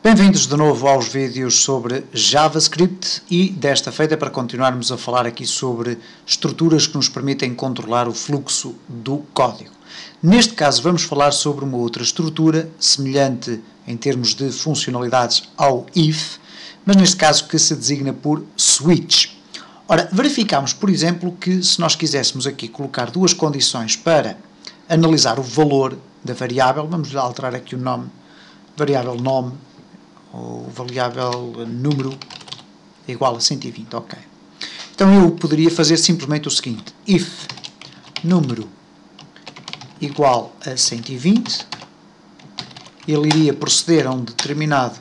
Bem-vindos de novo aos vídeos sobre JavaScript e desta feita para continuarmos a falar aqui sobre estruturas que nos permitem controlar o fluxo do código. Neste caso vamos falar sobre uma outra estrutura semelhante em termos de funcionalidades ao if, mas neste caso que se designa por switch. Ora, verificamos, por exemplo, que se nós quiséssemos aqui colocar duas condições para analisar o valor da variável, vamos alterar aqui o nome, variável nome, ou variável número igual a 120, ok. Então eu poderia fazer simplesmente o seguinte, if número igual a 120, ele iria proceder a um determinado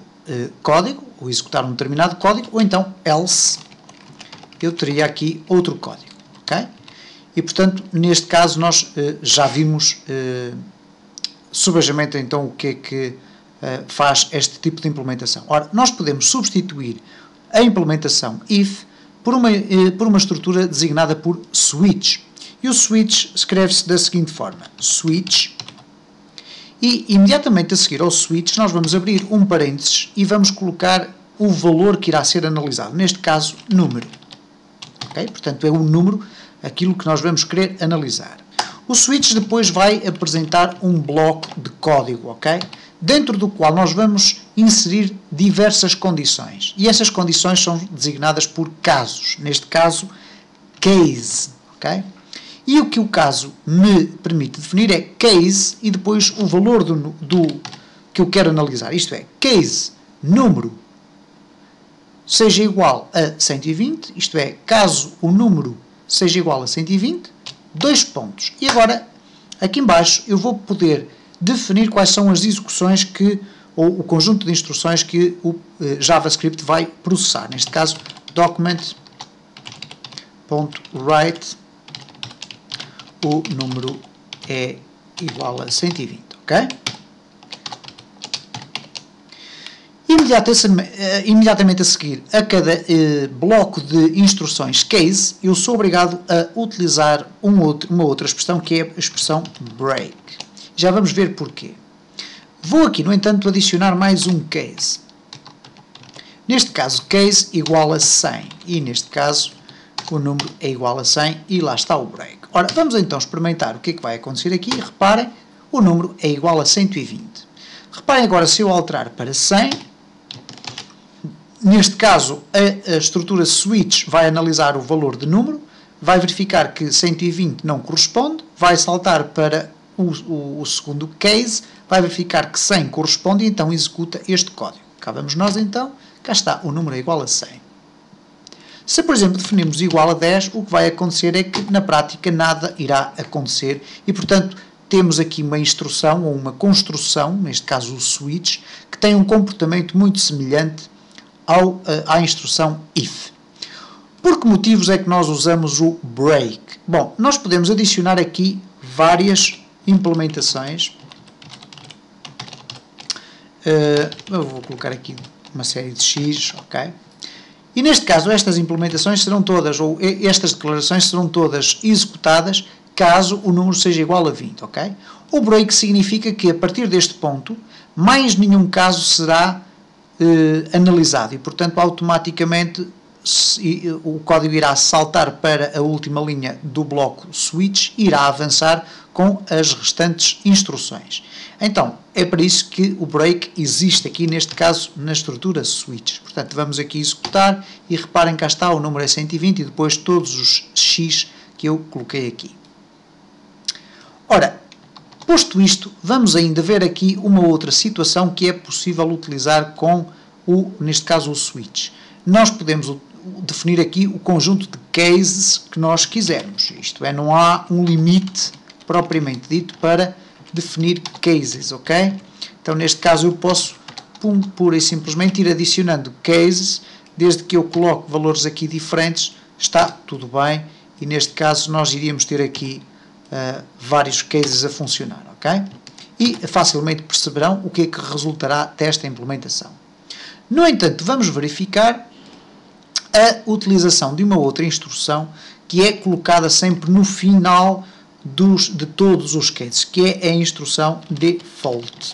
código, ou executar um determinado código, ou então else, eu teria aqui outro código, ok? E portanto, neste caso nós já vimos subejamente então o que é que faz este tipo de implementação. Ora, nós podemos substituir a implementação if por uma estrutura designada por switch. E o switch escreve-se da seguinte forma, switch, e imediatamente a seguir ao switch nós vamos abrir um parênteses e vamos colocar o valor que irá ser analisado, neste caso, número. Okay? Portanto, é o número, aquilo que nós vamos querer analisar. O switch depois vai apresentar um bloco de código, ok? Dentro do qual nós vamos inserir diversas condições. E essas condições são designadas por casos. Neste caso, case, ok? E o que o caso me permite definir é case e depois o valor do que eu quero analisar. Isto é, case número seja igual a 120, isto é, caso o número seja igual a 120, dois pontos. E agora, aqui em baixo, eu vou poder definir quais são as execuções ou o conjunto de instruções que o JavaScript vai processar. Neste caso, document.write, o número é igual a 120, ok? Imediatamente a seguir a cada bloco de instruções case, eu sou obrigado a utilizar uma outra expressão que é a expressão break. Já vamos ver porquê. Vou aqui, no entanto, adicionar mais um case. Neste caso, case igual a 100. E neste caso, o número é igual a 100 e lá está o break. Ora, vamos então experimentar o que é que vai acontecer aqui. Reparem, o número é igual a 120. Reparem agora, se eu alterar para 100, neste caso, a estrutura switch vai analisar o valor de número, vai verificar que 120 não corresponde, vai saltar para o segundo case, vai verificar que 100 corresponde e então executa este código. Cá vamos nós então, cá está, o número é igual a 100. Se, por exemplo, definirmos igual a 10, o que vai acontecer é que, na prática, nada irá acontecer e, portanto, temos aqui uma instrução ou uma construção, neste caso o switch, que tem um comportamento muito semelhante à instrução if. Por que motivos é que nós usamos o break? Bom, nós podemos adicionar aqui várias implementações. Eu vou colocar aqui uma série de X, ok? E neste caso, estas implementações serão todas, ou estas declarações serão todas executadas caso o número seja igual a 20, ok? O break significa que, a partir deste ponto, mais nenhum caso será analisado e, portanto, automaticamente o código irá saltar para a última linha do bloco switch e irá avançar com as restantes instruções. Então, é para isso que o break existe aqui, neste caso, na estrutura switch. Portanto, vamos aqui executar e reparem, cá está, o número é 120 e depois todos os X que eu coloquei aqui. Ora, posto isto, vamos ainda ver aqui uma outra situação que é possível utilizar com, neste caso, o switch. Nós podemos definir aqui o conjunto de cases que nós quisermos. Isto é, não há um limite propriamente dito para definir cases, ok? Então, neste caso, eu posso, pura e simplesmente, ir adicionando cases, desde que eu coloque valores aqui diferentes, está tudo bem, e neste caso nós iríamos ter aqui vários cases a funcionar, ok? E facilmente perceberão o que é que resultará desta implementação. No entanto, vamos verificar a utilização de uma outra instrução que é colocada sempre no final de todos os cases, que é a instrução default.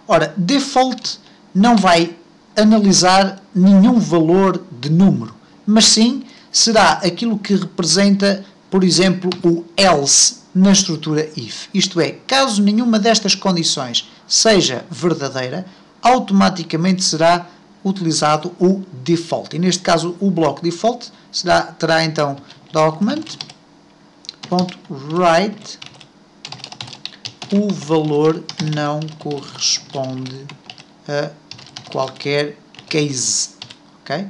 Ora, default não vai analisar nenhum valor de número, mas sim será aquilo que representa, por exemplo, o else na estrutura if. Isto é, caso nenhuma destas condições seja verdadeira, automaticamente será utilizado o default. E neste caso o bloco default terá então document.write o valor não corresponde a qualquer case. Ok?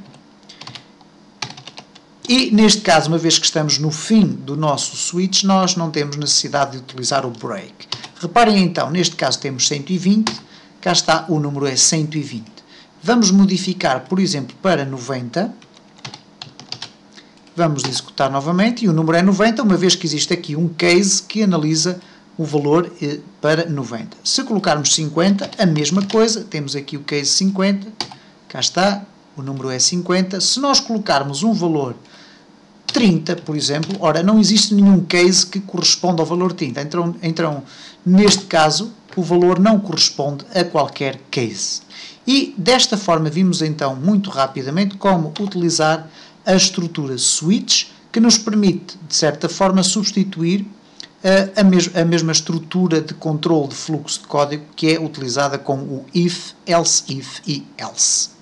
E neste caso, uma vez que estamos no fim do nosso switch, nós não temos necessidade de utilizar o break. Reparem então, neste caso temos 120, cá está, o número é 120. Vamos modificar, por exemplo, para 90. Vamos executar novamente e o número é 90, uma vez que existe aqui um case que analisa o valor para 90. Se colocarmos 50, a mesma coisa, temos aqui o case 50, cá está, o número é 50. Se nós colocarmos um valor 30, por exemplo, ora, não existe nenhum case que corresponda ao valor 30. Então, neste caso, o valor não corresponde a qualquer case. E, desta forma, vimos então, muito rapidamente, como utilizar a estrutura switch, que nos permite, de certa forma, substituir a mesma estrutura de controle de fluxo de código que é utilizada com o if, else if e else.